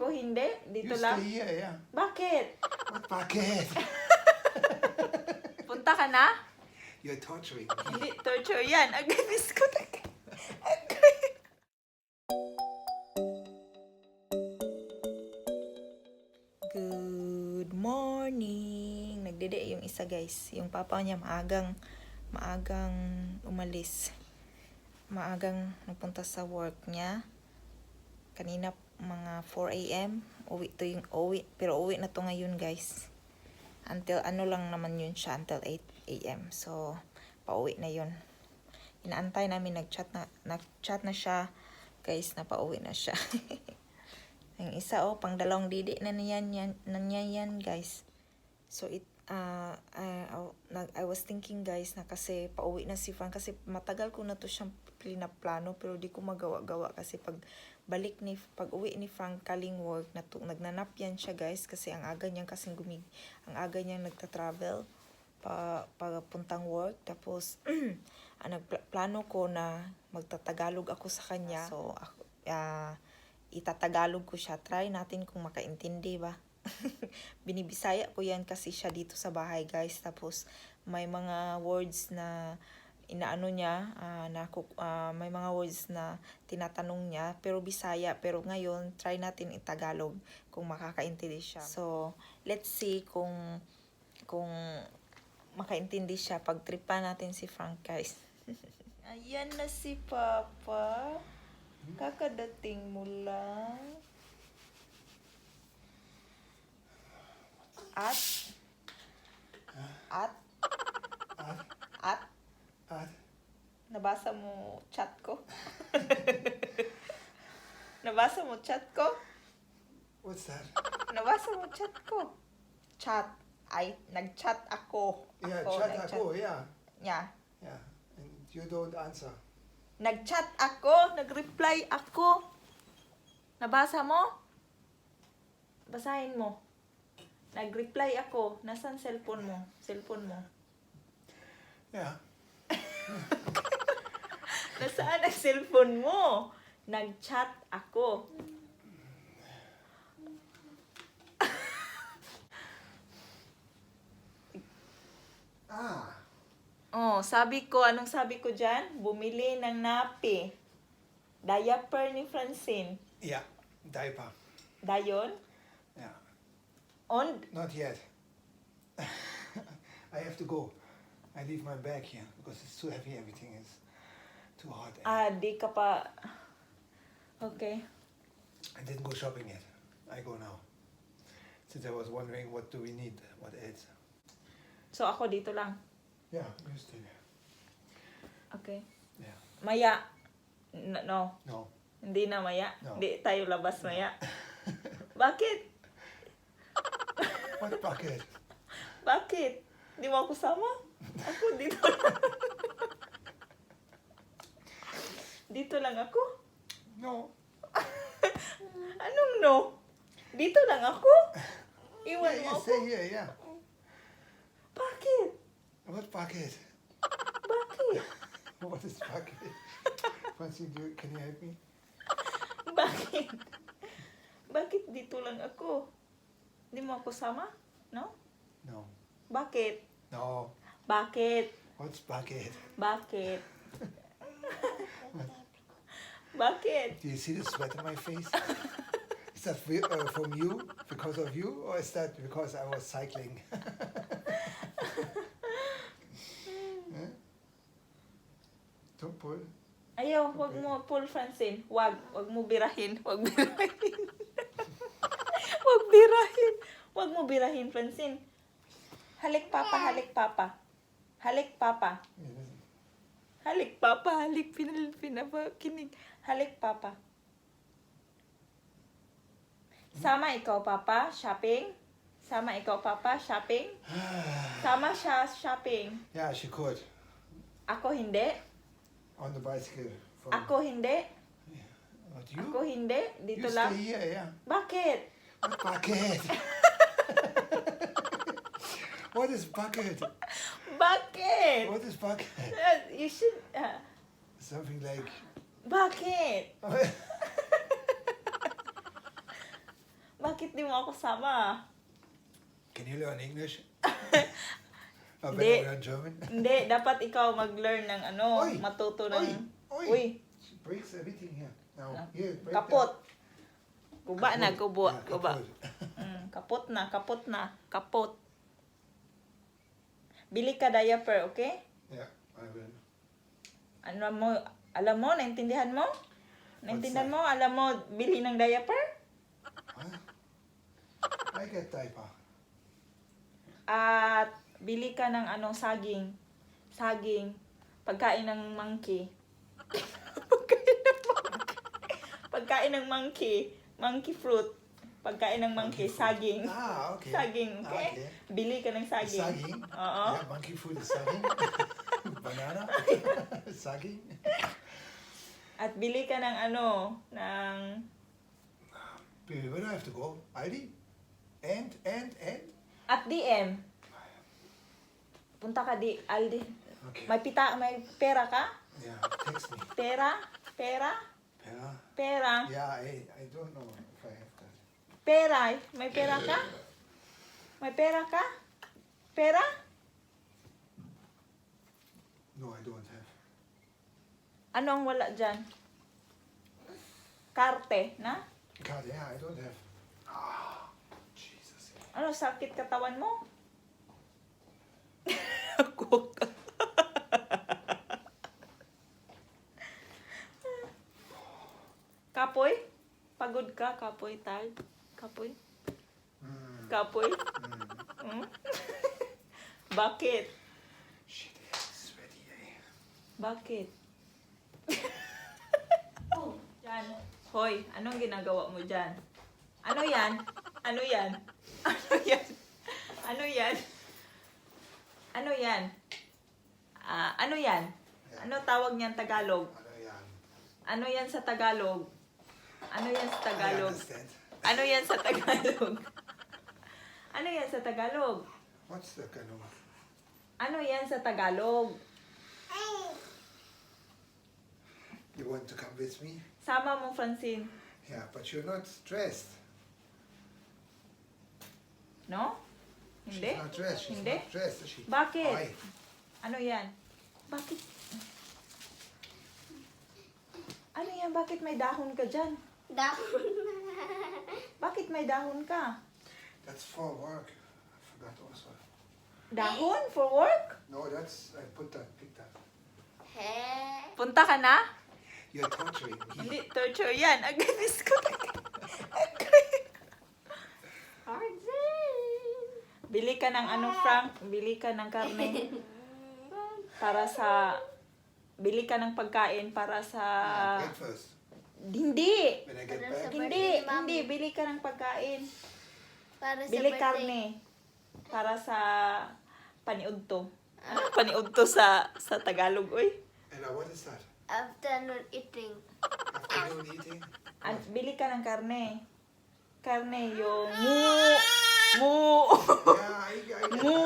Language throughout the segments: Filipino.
Ako hindi. Dito You lang. stay here, yeah. Bakit? What bucket? Punta ka na? You're torturing me. Hindi, torture yan. Aganis ko na. Good morning. Nagdede yung isa, guys. Yung papa niya maagang umalis. Maagang nagpunta sa work niya. Kanina mga 4 a.m. Uwi. Pero uwi na to ngayon, guys. Until ano lang naman yun siya, until 8 a.m. So, pauwi na yun. Inaantay namin, nag-chat na siya. Guys, na pauwi na siya. Yung isa, pang dalawang didi na niya yan, guys. So, I was thinking, guys, na kasi pauwi na si Frank. Kasi matagal ko na to siyang plano, pero di ko magawa-gawa. Kasi pag uwi ni Frank kaling work, nagnanap yan siya, guys. Kasi ang aga niyang nagta-travel papuntang work. Tapos, nagplano ko na magtatagalog ako sa kanya. So, itatagalog ko siya. Try natin kung makaintindi ba. Binibisaya ko yan kasi siya dito sa bahay, guys. Tapos may mga words na inaano niya, may mga words na tinatanong niya, pero Bisaya. Pero ngayon, try natin itagalog kung makakaintindi siya. So, let's see kung makaintindi siya. Pagtripan natin si Frank, guys. Ayan na si Papa. Kakadating mo lang. At nabasa mo chat ko? Nabasa mo chat ko? What's that? Nabasa mo chat ko? Chat. Nag-chat ako. Yeah, Ako, chat ako, yeah. Yeah. Yeah, and you don't answer. Nag-chat ako, nag-reply ako. Nabasa mo? Basahin mo. Nag-reply ako. Nasaan cellphone mo? Cellphone mo. Yeah. Nasaan ang cellphone mo? Nag-chat ako. Anong sabi ko dyan? Bumili ng napi. Diaper ni Francine. Yeah, diaper. Dayon? Yeah. Not yet. I have to go. I leave my bag here because it's too heavy. Everything is too hot. Di ka pa... Okay. I didn't go shopping yet. I go now. Since I was wondering what do we need, what else. So ako dito lang. Yeah, you stay there. Okay. Yeah. Maya. No. No. Hindi na maya. No. Hindi tayo labas maya. Bakit? What bucket? Bakit? Di mo ako sama? Ako dito lang. Dito lang ako? No. Anong no? Dito lang ako? Iwan Yeah, mo you ako? stay here, yeah. Bakit? What bucket? Bakit? What is bucket? Francine, can you help me? Bakit? Bakit dito lang ako? Di mo ako sama? No? No. Bakit? No. Bakit? What's bucket? Bakit? Bakit? Do you see the sweat on my face? Is that from you? Because of you? Or is that because I was cycling? Huh? Don't pull. Ayaw, wag mo pull, Francine. Wag mo birahin. Wag birahin. Wag birahin. Wag mo birahin, Francine. Halik papa, halik papa. Halik papa. Halik papa, halik pinapakinig. Halik papa. Sama ikaw, papa, shopping. Sama ikaw, papa, shopping. Sama siya shopping. Yeah, she could. Ako hindi. On the bicycle. Ako hindi. But you? Ako hindi. Dito You lang. stay here, yeah. Bakit? What bucket? What is bucket? Bakit? What is bucket? You should... Something like... bakit? Bakit di mo ako sama? Can you learn English? Or Hindi. better learn German? Hindi, dapat ikaw mag-learn ng ano, Oy! matuto ng... Oy! Uy, She breaks everything here. Now, Ah, here, break kapot. that. Guba na, guba. Yeah, Guba. kapot. Kapot na. Kapot. Bili ka diaper, okay? Yeah, I will. Ano mo, alam mo, naintindihan mo? Naintindihan mo, alam mo, bili ng diaper? Huh? I get diaper. At bili ka ng ano, saging. Saging. Pagkain ng monkey. Pagkain ng monkey. Monkey fruit. Pagkain ng monkey, saging. Ah, okay. Saging, okay? Okay. Bili ka ng saging. Saging? Oo. Yeah, monkey food is saging. Banana? Saging? At bili ka ng ano, ng... Baby, where do I have to go? Aldi? And? At DM. Punta ka di, Aldi. Okay. May pera ka? Yeah, text me. Pera? Yeah, Pera? I don't know if I have that. Pera? May pera ka? May pera ka? Pera? No, I don't have. Ano ang wala dyan? Karte, na? God, yeah, I don't have. Ah, Jesus. Ano, sakit katawan mo? Ako ka. Kapoy? Pagod ka, kapoy, tag. Kapoy? Kapoy? Hmm? Bakit? Shit, it's ready, eh? Bakit? Jan. Hoy, anong ginagawa mo dyan? Ano yan? Ano yan? Ano yan? Ano yan? Ano yan? Ano yan? Ano tawag niyan Tagalog? Ano yan? Ano yan sa Tagalog? Ano yan sa I Tagalog? understand. Ano yan sa Tagalog? Ano yan sa Tagalog? What's the canoe? Ano yan sa Tagalog? You want to come with me? Sama mo, Francine. Yeah, but you're not dressed. No? Hindi? She's not dressed. She's Hindi? not dressed. She... Bakit? Why? Ano yan? Bakit? Ano yan? Bakit may dahon ka dyan? Dahon. Bakit may dahon ka? That's for work. I forgot also. Dahon for work? No, that's... I put that, pick that. He. Punta ka na? You're torturing me. Hindi, torture yan. Aganis ko. Bili ka ng ano, Frank? Bili ka ng karne. Para sa... Bili ka ng pagkain para sa... Breakfast. Hindi! When I get Para back. sa- Hindi! Birthday ni Mami. Hindi! Bili ka ng pagkain. Para sa Bili birthday. karne. Para sa paniudto. Ano paniudto sa Tagalog, uy? And what is that? Afternoon eating. Afternoon eating? Bili ka ng karne. Karne, yung mu. Yeah, I get Mu.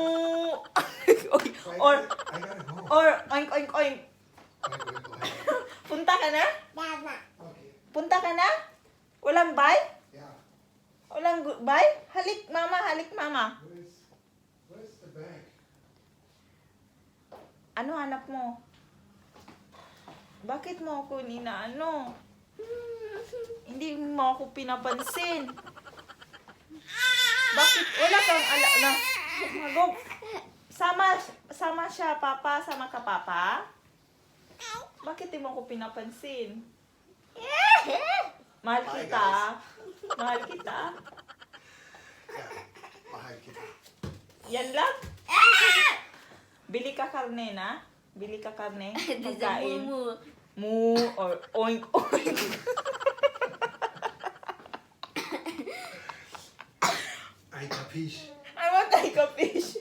that. or, I gotta go. or, oink, oink, oink. I gotta go. Punta ka na? Okay. Punta ka na? Walang bay? Yeah. Walang bay? Halik, mama, halik, mama. Where's the bag? Ano hanap mo? Bakit mo ako inaano? Hindi mo ako pinapansin. Bakit? Wala kang na. Magog. Sama siya, papa. Sama ka, papa. Bakit di mo ako pinapansin? Mahal Bye, kita. guys. Mahal kita. Yeah. Mahal kita. Yan lang. Bili ka karne na. Bili ka karne. Di sa Pagkain. mumu. Mu or oink oink. I capiche. I want like a fish.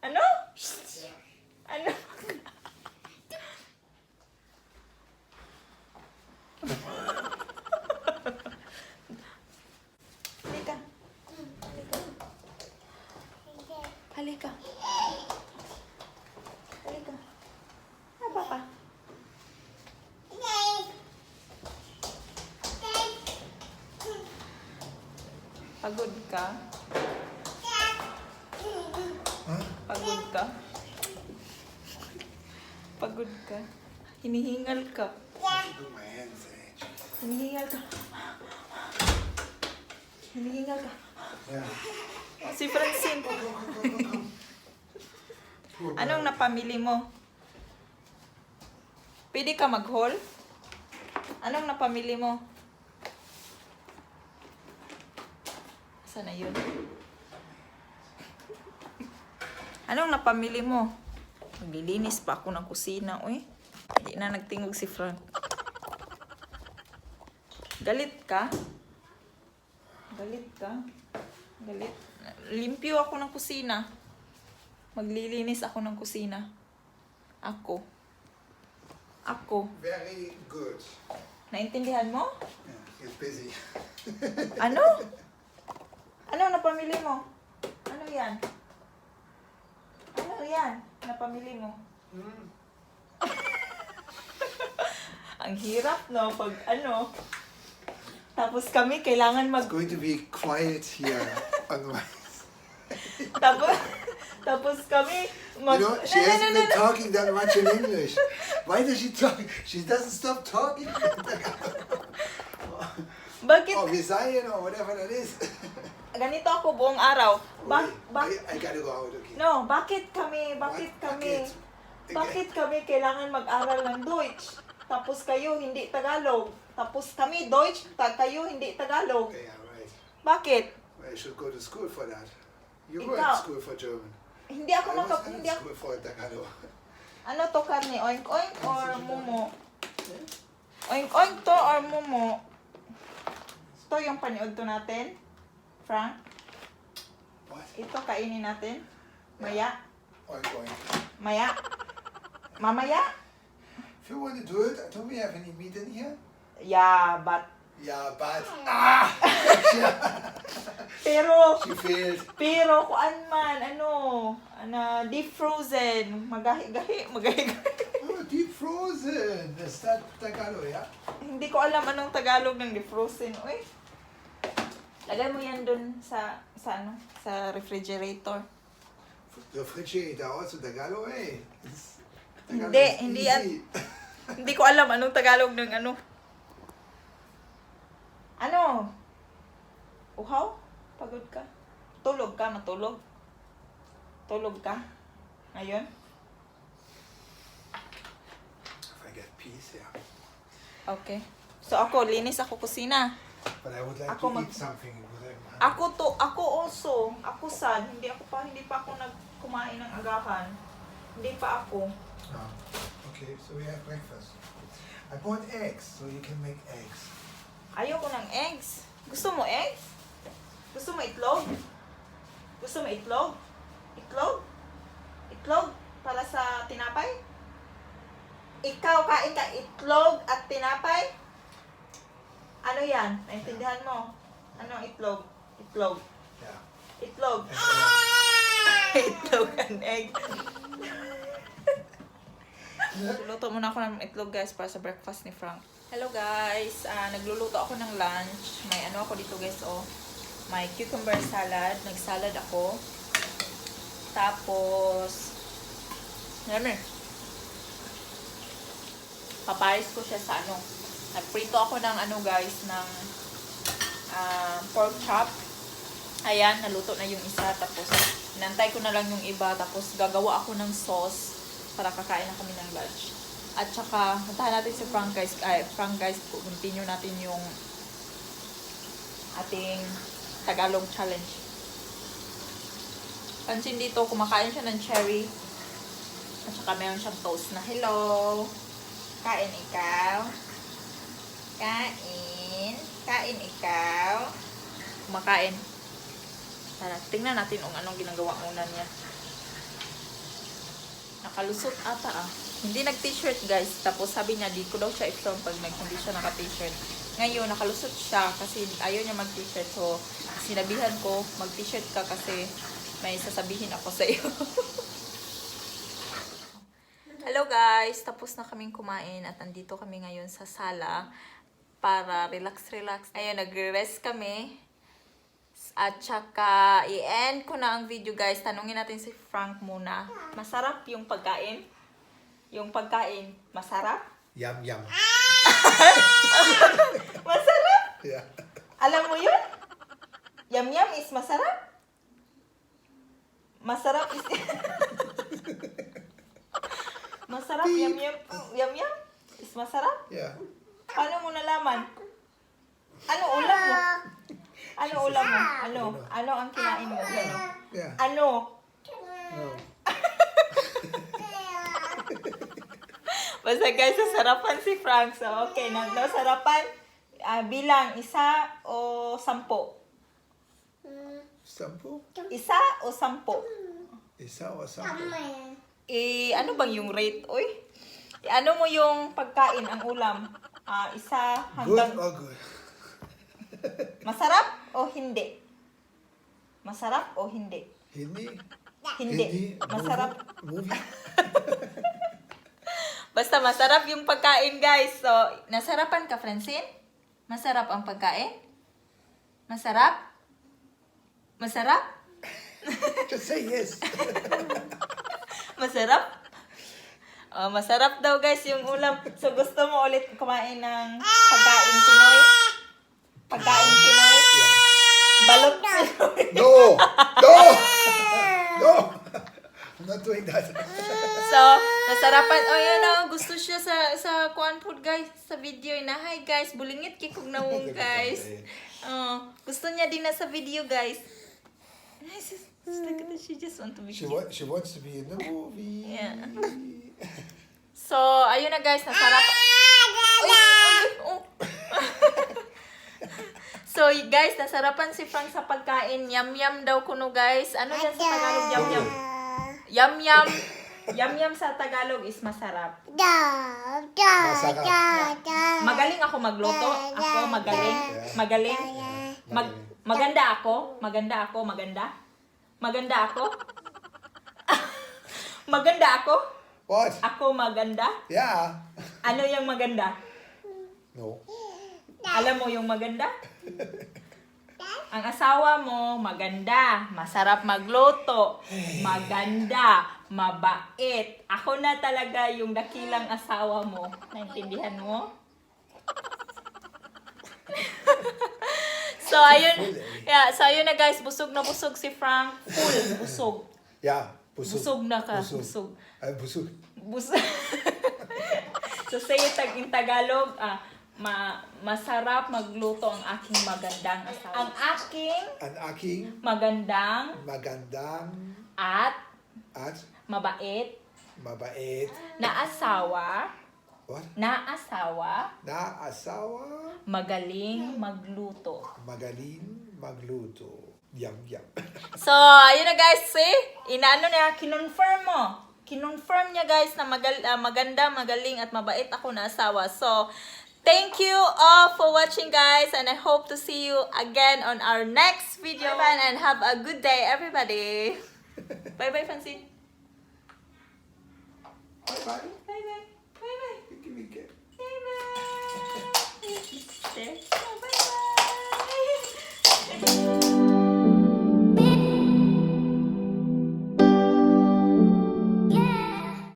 Ano? Ano? Halika. Halika. Halika. Ah, papa. Pagod ka? Huh? Pagod ka? Pagod ka? Hinihingal ka? Do my hands, eh? Hinihingal ka? Hinihingal ka? Yeah. Si Francine. Poor Anong girl. napamili mo? Pwede ka mag-haul? Anong napamili mo? Saan na yun? Anong napamili mo? Maglilinis pa ako ng kusina, uy. Hindi na nagtingog si Frank. Galit ka? Galit ka? Galit? Limpyo ako ng kusina. Maglilinis ako ng kusina. Ako. Ako. Very good. Naintindihan mo? Yeah, he's busy. Ano? Ano napamili mo? Ano yan? Ano yan? Napamili mo? Hmm. Ang hirap, no? Pag ano. Tapos kami, kailangan mag... It's going to be quiet here. Otherwise, Tapos kami... you know, she hasn't been talking that much in English. Why does she talk? She doesn't stop talking. Bakit? or Visayan or whatever that is. Ganito ako buong araw. I gotta go out. Okay. No, bakit kami? What? Bakit kami kailangan mag-aral ng Deutsch? Tapos kayo hindi Tagalog. Tapos kami Deutsch, kayo hindi Tagalog. Okay, yeah, right. Bakit? Well, I should go to school for that. You were Ikaw. at school for German. Hindi ako I was hindi at ako. school for Tagalog. Ano to karne? Oink oink or mumo? Oink oink to or mumo? Ito yung paniod to natin. Frank, What? ito kainin natin. Maya. Oink, oink. Maya. Mamaya? If you want to do it, don't we have any meat in here? Yeah, but... Yeah, but Pero... she failed. Pero kuan man, deep frozen. Magahi-gahi. Oh, deep frozen. Is that Tagalog, yeah? Hindi ko alam anong Tagalog ng deep frozen. Uy. Lagay mo yan dun sa refrigerator. The refrigerator also Tagalog, eh? Tagalog Hindi, is hindi easy. yan. Hindi ko alam anong Tagalog ng ano. Ano? Uhaw? Pagod ka? Tulog ka? Matulog? Tulog ka? Ngayon? If I get peace, yeah. Okay. So ako, linis ako kusina. But I would like Ako to mag- eat something with them. Ako also. Ako sad. Hindi pa ako nagkumain ng agahan. Hindi pa ako. Oh, okay, so we have breakfast. I bought eggs, so you can make eggs. Ayoko ng eggs. Gusto mo eggs? Gusto mo itlog? Gusto mo itlog? Itlog? Itlog? Para sa tinapay? Ikaw, kain ka itlog at tinapay? Ano yan? Naintindihan mo? Ano itlog? Itlog. Yeah. Itlog. And, Itlog and egg. Luto muna ako ng itlog guys para sa breakfast ni Frank. Hello guys, nagluluto ako ng lunch. May ano ako dito guys, oh. May cucumber salad. Nagsalad ako. Tapos, paparis ko siya sa ano. Nagprito ako ng ano guys, ng pork chop. Ayan, naluto na yung isa. Tapos, inantay ko na lang yung iba. Tapos, gagawa ako ng sauce para kakain na kami ng lunch. At saka, puntahan natin si Frank guys. Frank guys, continue natin yung ating Tagalog challenge. Pansin dito, kumakain siya ng cherry. At saka meron siyang toast na, hello. Kain ikaw. Kain. Kain ikaw. Kumakain. Tara, tingnan natin kung anong ginagawa muna niya. Nakalusot ata ah. Hindi nag-t-shirt guys. Tapos sabi niya, di ko daw siya i-film pag hindi siya naka-t-shirt. Ngayon, nakalusot siya kasi ayaw niya mag-t-shirt. So, sinabihan ko, mag-t-shirt ka kasi may sasabihin ako sa iyo. Hello guys! Tapos na kaming kumain at andito kami ngayon sa sala para relax. Ayun, nagre-rest kami At saka, i-end ko na ang video guys. Tanungin natin si Frank muna. Masarap yung pagkain? Yung pagkain, masarap? Yum yum. Masarap? Yeah. Alam mo yun? Yum-yum is masarap? Masarap is... masarap, yum-yum. Yum-yum is masarap? Yeah. Paano mo nalaman? Ano ulam mo? Ano ulam mo? Ano? Ano ang kinain mo? Ano? Yeah. Ano? No. Basta guys, sasarapan si Frank. So, okay. Sarapan, bilang 1 o 10? Sampo? 1 o 10? Isa o sampo? Ano bang yung rate? Uy, ano mo yung pagkain, ang ulam? 1 Good hanggang... or good? Masarap o hindi? Masarap o hindi? Hindi. Hindi. Masarap. Movie? Basta masarap yung pagkain, guys. So, nasarapan ka, Francine? Masarap ang pagkain? Masarap? Masarap? Just say yes. Masarap? Masarap daw, guys, yung ulam. So, gusto mo ulit kumain ng pagkain Pinoy? Pagkain Pinoy? Yeah. Balot Pinoy? No! No! No! I'm not doing that. So, nasarapan. Yun na. Gusto siya sa kuan food, guys. Sa video. Hi, guys. Bulingit kikog na mo, guys. Gusto niya din na sa video, guys. She just want to be She cute. wants to be in the movie. Yeah. So, ayun na, guys. Nasarap. Oh. So, guys, nasarapan si Frank sa pagkain. Yum-yum daw kuno, guys. Ano yan sa Tagalog? Yum-yum. Yum-yum. Yum-yum sa Tagalog is masarap. Masarap. Magaling ako magluto. Ako magaling. Magaling. Maganda ako. Maganda ako. Maganda. Maganda ako. Maganda ako. What? Ako maganda. Yeah. Ano yung maganda? No. Alam mo yung maganda? Ang asawa mo, maganda, masarap magluto, maganda, mabait. Ako na talaga yung dakilang asawa mo. Naintindihan mo? So, ayun. Yeah, so, ayun na guys. Busog na busog si Frank. Full. Busog. Yeah. Busog. Busog na ka. Busog. Busog. Ay, busog. Busog. So, say it in Tagalog, masarap magluto ang aking magandang asawa. Ang aking magandang at mabait mabait na asawa what? na asawa Na asawa magaling magluto. magaling magluto. Yum yum. So, ayun na guys, see? Inaano niya, kinonfirm mo. Kinonfirm niya guys na maganda, magaling at mabait ako na asawa. So, thank you all for watching guys and I hope to see you again on our next video. Bye and have a good day everybody. Bye bye Francine. Bye bye. Bye bye.